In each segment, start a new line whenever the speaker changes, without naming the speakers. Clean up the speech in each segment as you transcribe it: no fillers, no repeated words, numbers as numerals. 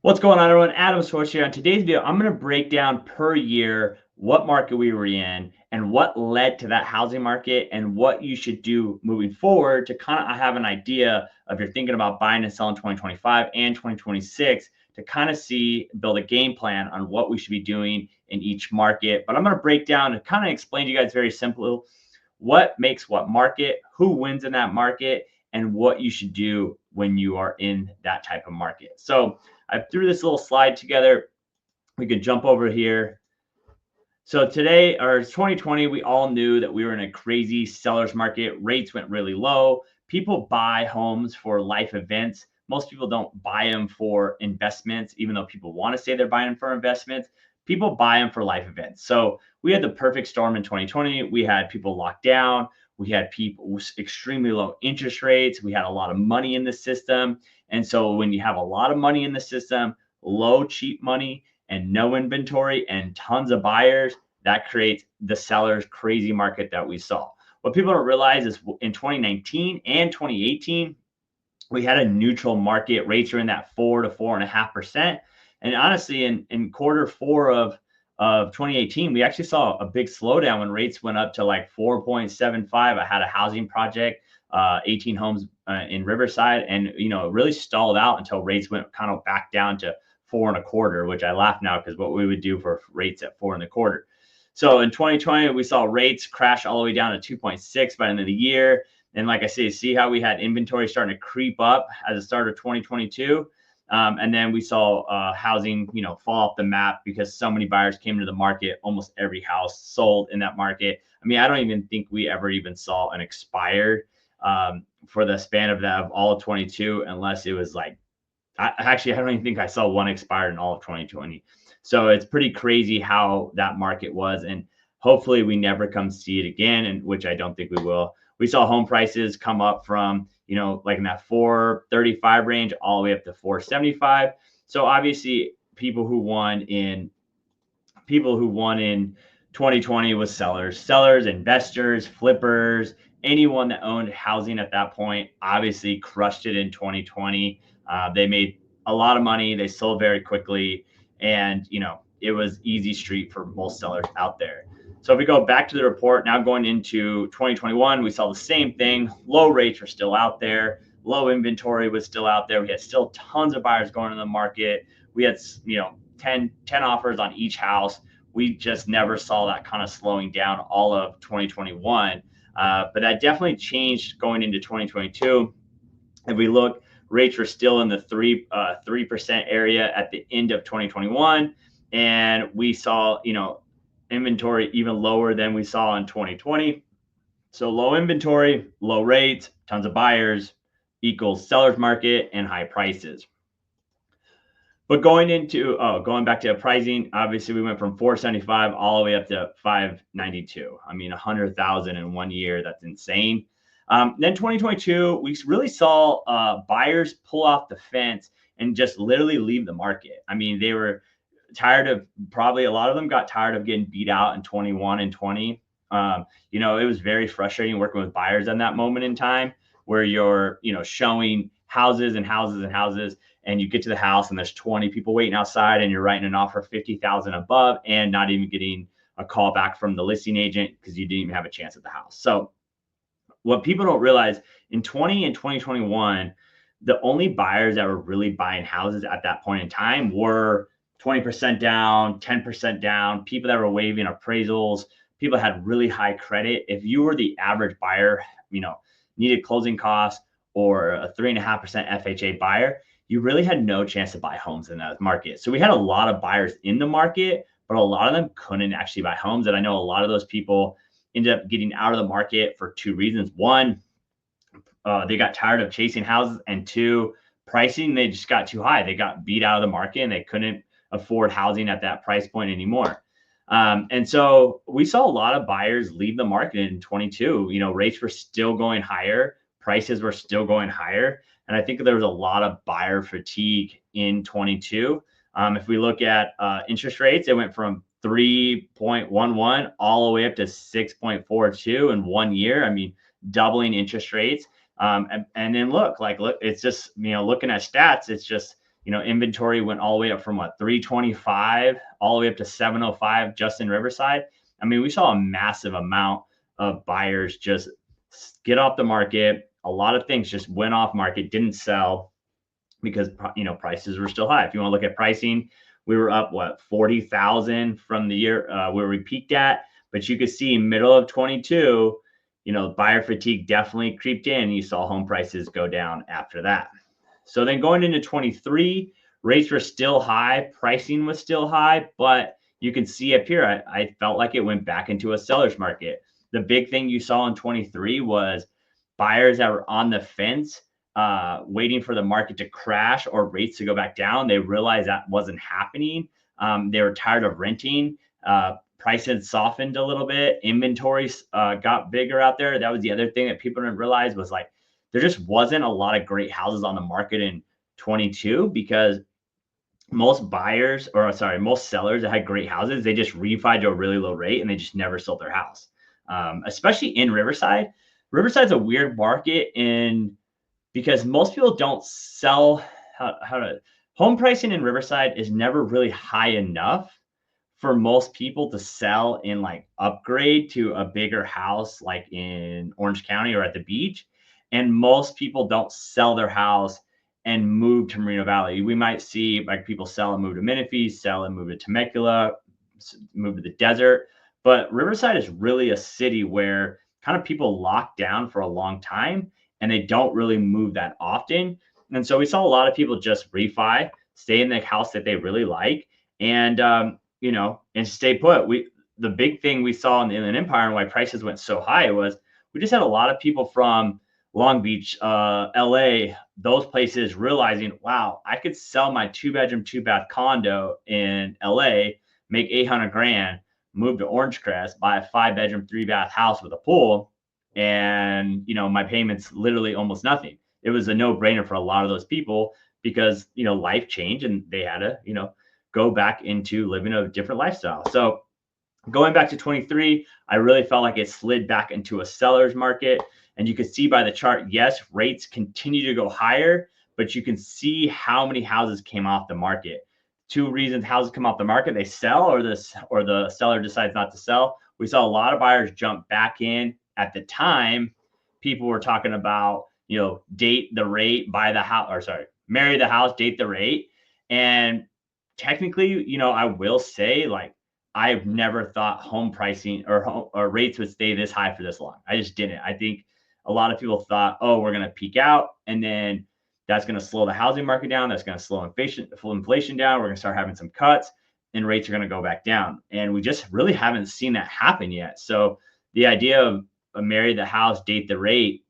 What's going on, everyone? Adam Swartz here. On today's video, I'm going to break down per year what market we were in and what led to that housing market and what you should do moving forward to kind of have an idea of you're thinking about buying and selling 2025 and 2026 to kind of build a game plan on what we should be doing in each market. But I'm going to break down and kind of explain to you guys very simple what makes what market, who wins in that market, and what you should do when you are in that type of market. So I threw this little slide together. We could jump over here. So today, or 2020, we all knew that we were in a crazy seller's market. Rates went really low. People buy homes for life events. Most people don't buy them for investments, even though people want to say they're buying them for investments. People buy them for life events. So we had the perfect storm in 2020. We had people locked down. We had people with extremely low interest rates. We had a lot of money in the system. And so when you have a lot of money in the system, low, cheap money, and no inventory and tons of buyers, that creates the seller's crazy market that we saw. What people don't realize is in 2019 and 2018, we had a neutral market. Rates are in that 4 to 4.5%. And honestly, in quarter four of 2018, we actually saw a big slowdown when rates went up to like 4.75. I had a housing project, 18 homes in Riverside, and it really stalled out until rates went kind of back down to 4.25, which I laugh now because what we would do for rates at 4.25. So in 2020, we saw rates crash all the way down to 2.6 by the end of the year. And like I say, see how we had inventory starting to creep up at the start of 2022. And then we saw housing, fall off the map because so many buyers came into the market. Almost every house sold in that market. I mean, I don't even think we ever even saw an expired for the span of all of 22, unless it was like, I don't even think I saw one expired in all of 2020. So it's pretty crazy how that market was. And hopefully we never come see it again, and which I don't think we will. We saw home prices come up from, like in that 435 range all the way up to 475. So obviously people who won in 2020 was sellers, investors, flippers, anyone that owned housing at that point obviously crushed it in 2020. They made a lot of money. They sold very quickly, and it was easy street for most sellers out there. So if we go back to the report, now going into 2021, we saw the same thing. Low rates were still out there. Low inventory was still out there. We had still tons of buyers going in the market. We had 10 offers on each house. We just never saw that kind of slowing down all of 2021. But that definitely changed going into 2022. If we look, rates were still in the 3% area at the end of 2021, and we saw inventory even lower than we saw in 2020. So low inventory, low rates, tons of buyers equals seller's market and high prices. But going back to pricing, obviously we went from 475 all the way up to 592. I mean, 100,000 in 1 year. That's insane. Then 2022, we really saw buyers pull off the fence and just literally leave the market. I mean, they were tired of, probably a lot of them got tired of getting beat out in 21 and 20. It was very frustrating working with buyers in that moment in time where you're, showing houses and houses and houses, and you get to the house and there's 20 people waiting outside, and you're writing an offer 50,000 above and not even getting a call back from the listing agent because you didn't even have a chance at the house. So what people don't realize, in 20 and 2021, the only buyers that were really buying houses at that point in time were 20% down, 10% down, people that were waiving appraisals, people had really high credit. If you were the average buyer, needed closing costs or a 3.5% FHA buyer, you really had no chance to buy homes in that market. So we had a lot of buyers in the market, but a lot of them couldn't actually buy homes. And I know a lot of those people ended up getting out of the market for two reasons. One, they got tired of chasing houses, and two, pricing, they just got too high. They got beat out of the market and they couldn't afford housing at that price point anymore. And so we saw a lot of buyers leave the market in 22. Rates were still going higher, prices were still going higher. And I think there was a lot of buyer fatigue in 22. If we look at interest rates, it went from 3.11 all the way up to 6.42 in 1 year. I mean, doubling interest rates. And then look, it's just, looking at stats, it's just, Inventory went all the way up from 325 all the way up to 705 just in Riverside. I mean, we saw a massive amount of buyers just get off the market. A lot of things just went off market, didn't sell because prices were still high. If you want to look at pricing, we were up 40,000 from the year where we peaked at, but you could see middle of 22, buyer fatigue definitely creeped in. You saw home prices go down after that. So then going into 23, rates were still high, pricing was still high, but you can see up here, I felt like it went back into a seller's market. The big thing you saw in 23 was buyers that were on the fence, waiting for the market to crash or rates to go back down. They realized that wasn't happening. They were tired of renting. Prices softened a little bit. Inventories got bigger out there. That was the other thing that people didn't realize was like, there just wasn't a lot of great houses on the market in 22 because most sellers that had great houses, they just refied to a really low rate and they just never sold their house. Especially in Riverside. Riverside's a weird market because most people don't sell. Home pricing in Riverside is never really high enough for most people to sell and like upgrade to a bigger house like in Orange County or at the beach. And most people don't sell their house and move to Moreno Valley. We might see like people sell and move to Menifee, sell and move to Temecula, move to the desert. But Riverside is really a city where kind of people lock down for a long time and they don't really move that often. And so we saw a lot of people just refi, stay in the house that they really like, and and stay put. The big thing we saw in the Inland Empire and why prices went so high was we just had a lot of people from Long Beach, LA, those places realizing, wow, I could sell my 2-bedroom, 2-bath condo in LA, make 800 grand, move to Orange Crest, buy a 5-bedroom, 3-bath house with a pool. And, my payments literally almost nothing. It was a no-brainer for a lot of those people because, life changed and they had to, go back into living a different lifestyle. So going back to 23, I really felt like it slid back into a seller's market. And you can see by the chart, yes, rates continue to go higher, but you can see how many houses came off the market. 2 reasons houses come off the market: they sell or the seller decides not to sell. We saw a lot of buyers jump back in. At the time, people were talking about, date the rate, buy the house, marry the house, date the rate. And technically, I will say, like, I've never thought home pricing or rates would stay this high for this long. I just didn't. I think a lot of people thought, oh, we're going to peak out and then that's going to slow the housing market down. That's going to slow inflation down. We're going to start having some cuts and rates are going to go back down. And we just really haven't seen that happen yet. So the idea of marry the house, date the rate,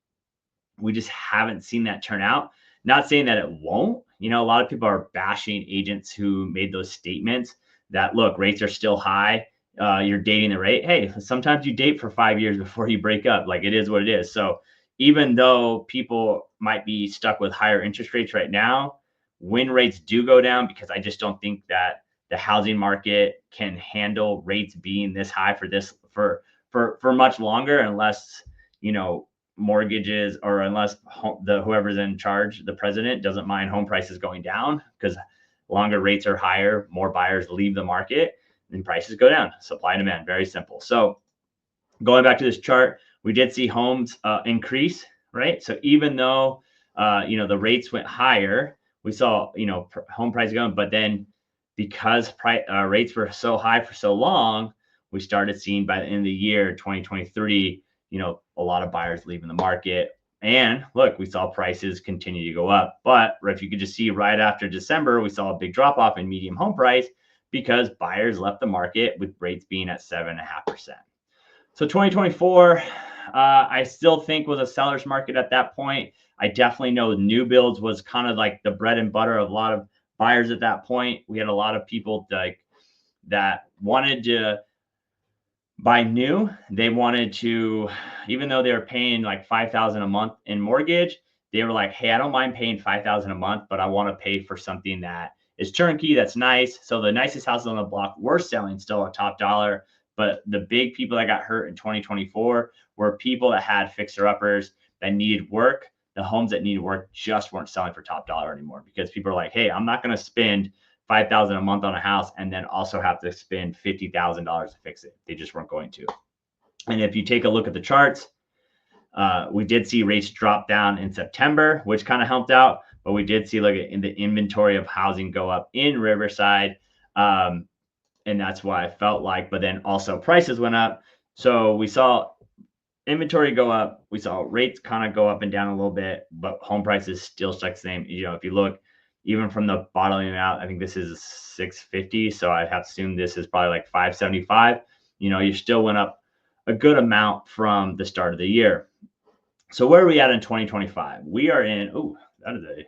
we just haven't seen that turn out. Not saying that it won't. A lot of people are bashing agents who made those statements that, look, rates are still high. You're dating the rate. Hey, sometimes you date for 5 years before you break up. Like, it is what it is. So even though people might be stuck with higher interest rates right now, when rates do go down, because I just don't think that the housing market can handle rates being this high for much longer, unless, mortgages or unless whoever's in charge, the president, doesn't mind home prices going down, because longer rates are higher, more buyers leave the market and prices go down. Supply and demand, very simple. So going back to this chart, we did see homes increase, right? So even though the rates went higher, we saw home prices going, but then because rates were so high for so long, we started seeing by the end of the year 2023, a lot of buyers leaving the market. And look, we saw prices continue to go up. But if you could just see right after December, we saw a big drop off in medium home price because buyers left the market with rates being at 7.5%. So 2024, I still think was a seller's market at that point. I definitely know new builds was kind of like the bread and butter of a lot of buyers at that point. We had a lot of people that wanted to buy new. They wanted to, even though they were paying like $5,000 a month in mortgage, they were like, hey, I don't mind paying $5,000 a month, but I want to pay for something that is turnkey, that's nice. So the nicest houses on the block were selling still at top dollar. But the big people that got hurt in 2024 were people that had fixer uppers that needed work, the homes that need work just weren't selling for top dollar anymore because people are like, hey, I'm not going to spend $5,000 a month on a house and then also have to spend $50,000 to fix it. They just weren't going to. And if you take a look at the charts, we did see rates drop down in September, which kind of helped out. But we did see like in the inventory of housing go up in Riverside. And that's why I felt like, but then also prices went up. So we saw inventory go up. We saw rates kind of go up and down a little bit, but home prices still stuck the same. If you look even from the bottoming out, I think this is 650. So I have to assume this is probably like 575. You still went up a good amount from the start of the year. So where are we at in 2025? We are in, that is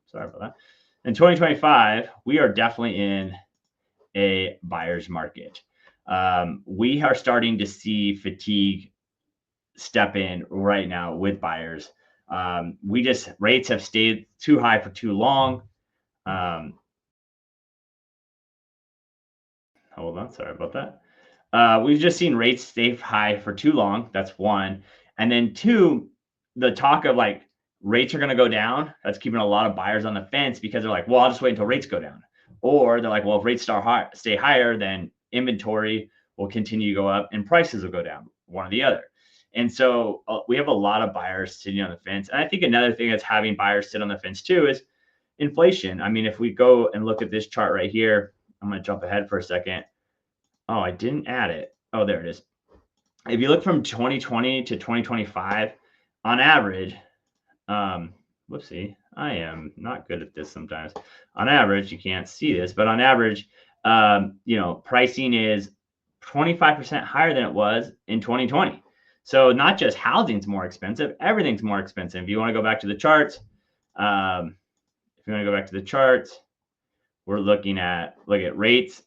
sorry about that. In 2025, we are definitely in a buyer's market. We are starting to see fatigue step in right now with buyers. Rates have stayed too high for too long. Hold on, sorry about that. We've just seen rates stay high for too long. That's one. And then two, the talk of like rates are going to go down. That's keeping a lot of buyers on the fence because they're like, well, I'll just wait until rates go down. Or they're like, well, if rates stay higher, then inventory will continue to go up and prices will go down, one or the other. And so we have a lot of buyers sitting on the fence. And I think another thing that's having buyers sit on the fence too is inflation. I mean, if we go and look at this chart right here, I'm going to jump ahead for a second. Oh, I didn't add it. Oh, there it is. If you look from 2020 to 2025, on average, whoopsie, I am not good at this sometimes. On average, you can't see this, but on average, pricing is 25% higher than it was in 2020. So not just housing's more expensive, everything's more expensive. If you want to go back to the charts, we're look at rates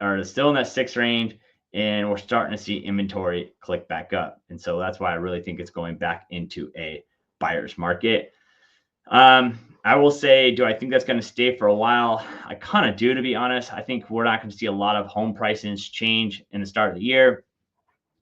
are still in that 6 range, and we're starting to see inventory click back up. And so that's why I really think it's going back into a buyer's market. I will say, do I think that's going to stay for a while? I kind of do, to be honest. I think we're not going to see a lot of home prices change in the start of the year.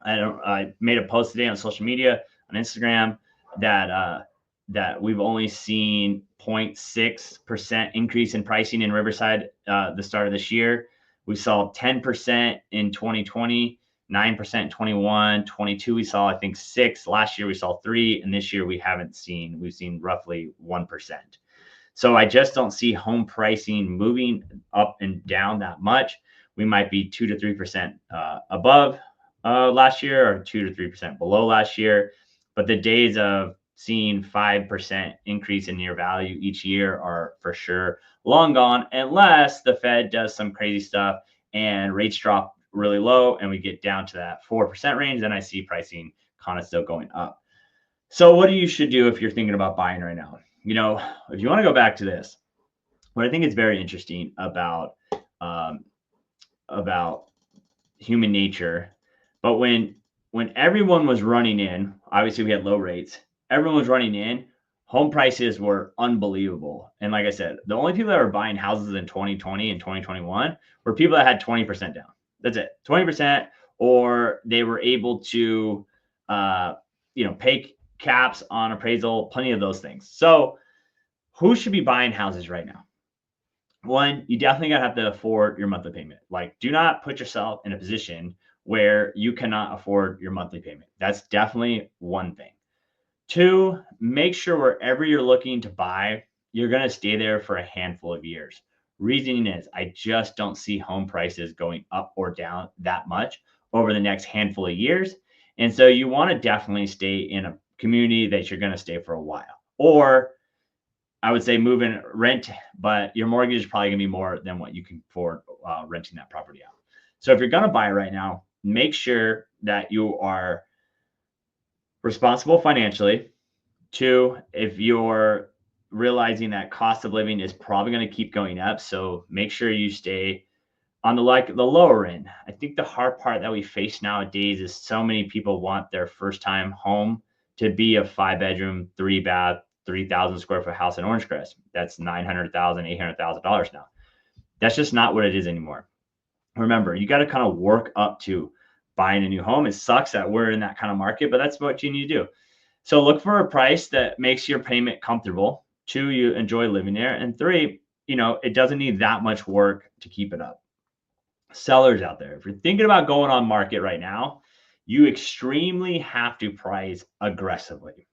I made a post today on social media, on Instagram, that we've only seen 0.6% increase in pricing in Riverside the start of this year. We saw 10% in 2020, 9% in 21, 22 we saw, I think, 6. Last year we saw 3, and this year we've seen roughly 1%. So I just don't see home pricing moving up and down that much. We might be 2 to 3% above last year, or 2 to 3% below last year. But the days of seeing 5% increase in your value each year are for sure long gone, unless the Fed does some crazy stuff and rates drop really low and we get down to that 4% range. Then I see pricing kind of still going up. So what you should do if you're thinking about buying right now? If you want to go back to this, what I think is very interesting about human nature, but when everyone was running in, obviously we had low rates, everyone was running in, home prices were unbelievable. And like I said, the only people that were buying houses in 2020 and 2021 were people that had 20% down. That's it, 20%, or they were able to, pay caps on appraisal, plenty of those things. So who should be buying houses right now? One, you definitely gotta have to afford your monthly payment. Like, do not put yourself in a position where you cannot afford your monthly payment. That's definitely one thing. Two, make sure wherever you're looking to buy, you're going to stay there for a handful of years. Reasoning is, I just don't see home prices going up or down that much over the next handful of years. And so you want to definitely stay in a community that you're going to stay for a while. Or I would say move in rent, but your mortgage is probably going to be more than what you can afford renting that property out. So if you're going to buy right now, make sure that you are responsible financially. Two, if you're realizing that cost of living is probably going to keep going up, so make sure you stay on the lower end. I think the hard part that we face nowadays is so many people want their first time home to be a 5-bedroom, 3-bath, 3,000 square foot house in Orange Crest. That's $900,000, $800,000 now. That's just not what it is anymore. Remember, you got to kind of work up to buying a new home. It sucks that we're in that kind of market, but that's what you need to do. So look for a price that makes your payment comfortable. 2, you enjoy living there. And 3, it doesn't need that much work to keep it up. Sellers out there, if you're thinking about going on market right now, you extremely have to price aggressively.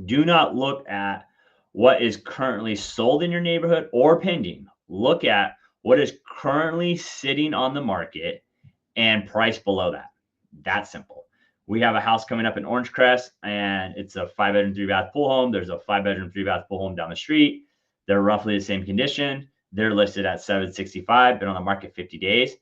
Do not look at what is currently sold in your neighborhood or pending. Look at what is currently sitting on the market and price below that. That's simple. We have a house coming up in Orange Crest, and it's a 5-bedroom, 3-bath pool home. There's a 5-bedroom, 3-bath pool home down the street. They're roughly the same condition. They're listed at 765, been on the market 50 days.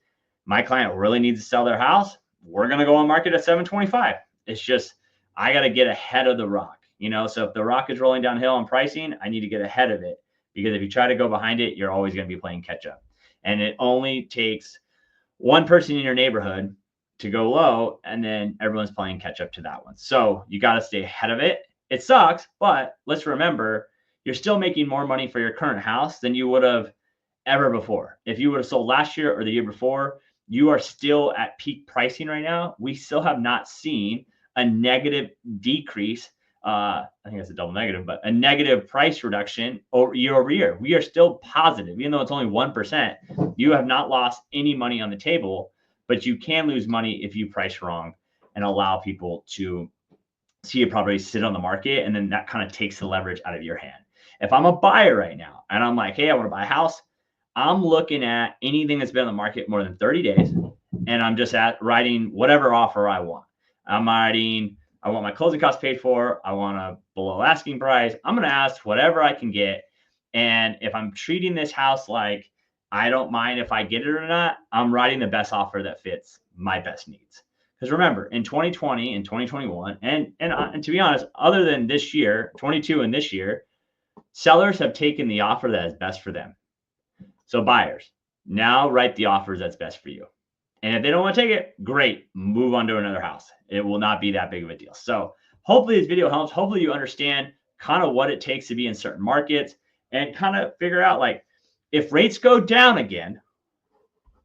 My client really needs to sell their house. We're going to go on market at 725. It's just, I got to get ahead of the rock, So if the rock is rolling downhill on pricing, I need to get ahead of it, because if you try to go behind it, you're always going to be playing catch up. And it only takes one person in your neighborhood to go low, and then everyone's playing catch up to that one. So you got to stay ahead of it. It sucks, but let's remember, you're still making more money for your current house than you would have ever before. If you would have sold last year or the year before, you are still at peak pricing right now. We still have not seen a negative decrease. I think that's a double negative, but a negative price reduction year over year. We are still positive, even though it's only 1%. You have not lost any money on the table, but you can lose money if you price wrong and allow people to see a property sit on the market, and then that kind of takes the leverage out of your hand. If I'm a buyer right now and I'm like, hey, I want to buy a house, I'm looking at anything that's been on the market more than 30 days, and I'm just writing whatever offer I want. I'm writing, I want my closing costs paid for. I want a below asking price. I'm going to ask whatever I can get. And if I'm treating this house like I don't mind if I get it or not, I'm writing the best offer that fits my best needs. Because remember, in 2020 and 2021, and to be honest, other than this year, 22 and this year, sellers have taken the offer that is best for them. So buyers, now write the offers that's best for you. And if they don't want to take it, great, move on to another house. It will not be that big of a deal. So hopefully this video helps. Hopefully you understand kind of what it takes to be in certain markets, and kind of figure out, like, if rates go down again,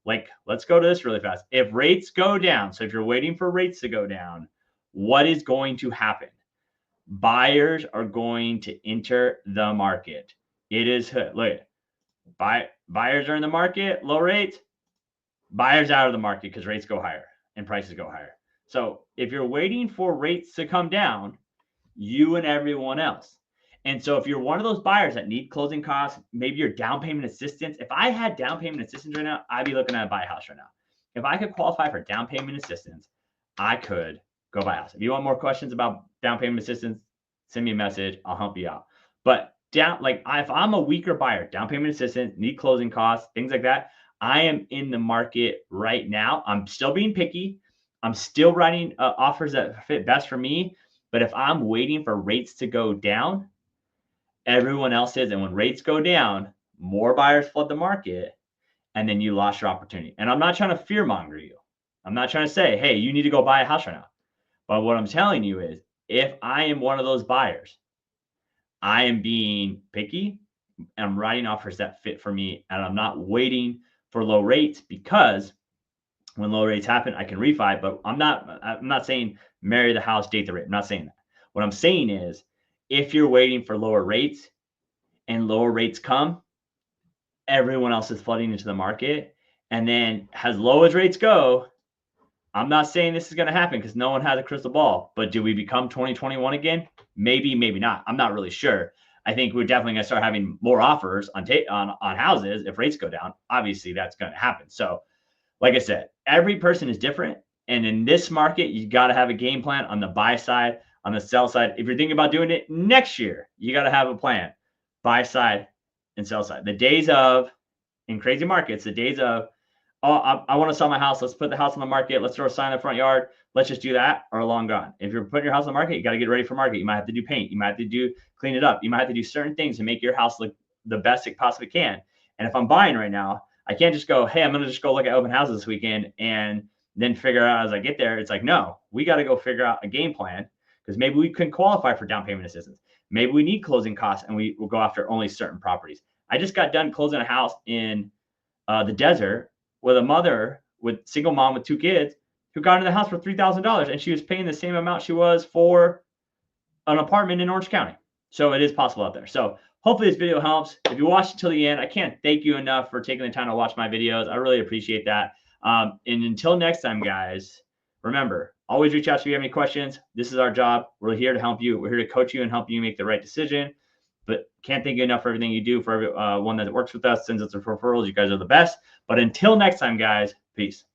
like, let's go to this really fast. If rates go down, so if you're waiting for rates to go down, what is going to happen? Buyers are going to enter the market. It is, look, buyers are in the market, low rates, buyers out of the market because rates go higher and prices go higher. So if you're waiting for rates to come down, you and everyone else. And so if you're one of those buyers that need closing costs, maybe your down payment assistance. If I had down payment assistance right now, I'd be looking at a buy a house right now. If I could qualify for down payment assistance, I could go buy a house. If you want more questions about down payment assistance, send me a message. I'll help you out. But if I'm a weaker buyer, down payment assistance, need closing costs, things like that, I am in the market right now. I'm still being picky. I'm still writing offers that fit best for me. But if I'm waiting for rates to go down, everyone else is. And when rates go down, more buyers flood the market, and then you lost your opportunity. And I'm not trying to fear monger you. I'm not trying to say, hey, you need to go buy a house right now. But what I'm telling you is, if I am one of those buyers, I am being picky, and I'm writing offers that fit for me, and I'm not waiting for low rates, because when low rates happen, I can refi. But I'm not saying marry the house, date the rate. I'm not saying that. What I'm saying is, if you're waiting for lower rates and lower rates come, everyone else is flooding into the market. And then as low as rates go, I'm not saying this is going to happen because no one has a crystal ball, but do we become 2021 again? Maybe, maybe not. I'm not really sure. I think we're definitely going to start having more offers on houses if rates go down. Obviously, that's going to happen. So, like I said, every person is different. And in this market, you got to have a game plan on the buy side, on the sell side. If you're thinking about doing it next year, you got to have a plan, buy side and sell side. The days of, in crazy markets, the days of, oh, I want to sell my house, let's put the house on the market, let's throw a sign in the front yard, let's just do that, are long gone. If you're putting your house on the market, you got to get ready for market. You might have to do paint. You might have to clean it up. You might have to do certain things to make your house look the best it possibly can. And if I'm buying right now, I can't just go, hey, I'm going to just go look at open houses this weekend and then figure out as I get there. It's like, no, we got to go figure out a game plan, because maybe we couldn't qualify for down payment assistance. Maybe we need closing costs, and we will go after only certain properties. I just got done closing a house in the desert with a mother, with single mom with 2 kids, who got into the house for $3,000, and she was paying the same amount she was for an apartment in Orange County. So it is possible out there. So hopefully this video helps. If you watched until the end, I can't thank you enough for taking the time to watch my videos. I really appreciate that. And until next time, guys, remember, always reach out if you have any questions. This is our job. We're here to help you. We're here to coach you and help you make the right decision. But can't thank you enough for everything you do, for everyone that works with us, sends us referrals. You guys are the best. But until next time, guys, peace.